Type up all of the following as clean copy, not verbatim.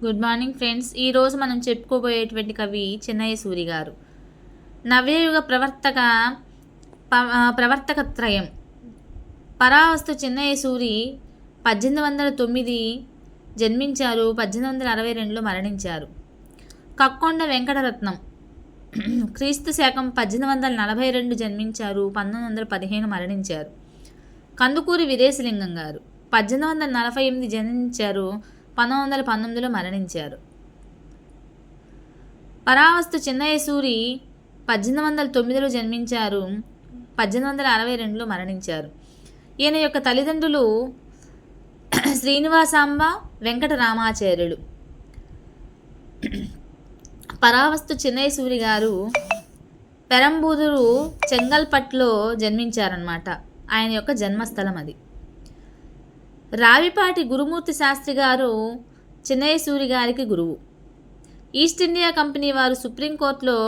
Good morning friends. ఈరోజు మనం చెప్పుకోబోయేటువంటి కవి చిన్నయ్య సూరి గారు. నవ్యయుగ ప్రవర్తకత్రయం. పరావస్తు చిన్నయ్య సూరి 1809 జన్మించారు, 1862లో మరణించారు. కక్కొండ వెంకటరత్నం క్రీస్తు శకం 1842 జన్మించారు, 1915 మరణించారు. కందుకూరి వీరేశలింగం గారు 1848 జన్మించారు, 1919లో మరణించారు. పరావస్తు చిన్నయ్య సూరి 1809లో జన్మించారు, 1862లో మరణించారు. ఈయన యొక్క తల్లిదండ్రులు శ్రీనివాసాంబ వెంకట రామాచార్యులు. పరావస్తు చిన్నయ్య సూరి గారు పెరంబూదురు చెంగల్పట్లో జన్మించారన్నమాట. ఆయన యొక్క జన్మస్థలం అది. రావిపాటి గురుమూర్తి శాస్త్రి గారు చిన్నయ్య సూరి గారికి గురువు. ఈస్ట్ ఇండియా కంపెనీ వారు సుప్రీంకోర్టులో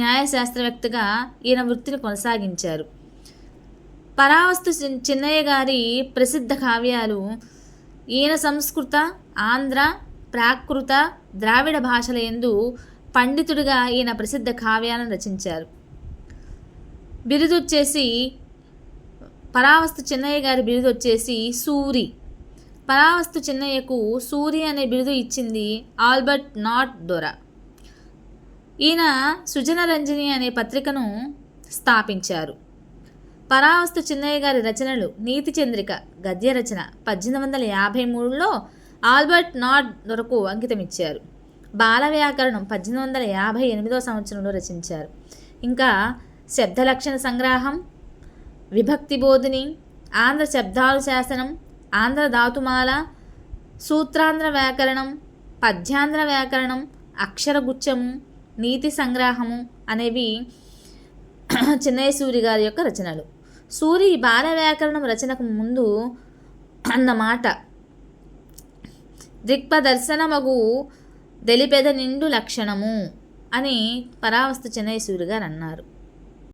న్యాయశాస్త్రవేత్తగా ఈయన వృత్తిని కొనసాగించారు. పరావస్తు చిన్నయ్య గారి ప్రసిద్ధ కావ్యాలు ఈయన సంస్కృత, ఆంధ్ర, ప్రాకృత, ద్రావిడ భాషల యందు పండితుడిగా ఈయన ప్రసిద్ధ కావ్యాలను రచించారు. బిరుదు వచ్చేసి పరావస్తు చిన్నయ్య గారి బిరుదు వచ్చేసి సూరి. పరావస్తు చిన్నయ్యకు సూరి అనే బిరుదు ఇచ్చింది ఆల్బర్ట్ నాట్ దొర. ఈయన సుజనరంజని అనే పత్రికను స్థాపించారు. పరావస్తు చిన్నయ్య గారి రచనలు నీతి చంద్రిక గద్య రచన 1853లో ఆల్బర్ట్ నాట్ దొరకు అంకితమిచ్చారు. బాల వ్యాకరణం 1858వ సంవత్సరంలో రచించారు. ఇంకా శబ్దలక్షణ సంగ్రహం, విభక్తి బోధిని, ఆంధ్ర శబ్దాలు శాసనం, ఆంధ్ర ధాతుమాల, సూత్రాంధ్ర వ్యాకరణం, పద్యాంధ్ర వ్యాకరణం, అక్షరగుచ్చము, నీతి సంగ్రహము అనేవి చిన్నయ్య సూరి గారి యొక్క రచనలు. సూరి బాల వ్యాకరణం రచనకు ముందు అన్నమాట దృక్పదర్శనమగు దెలిపెద నిండు లక్షణము అని పరావస్తు చిన్నయ్య సూరి గారు అన్నారు.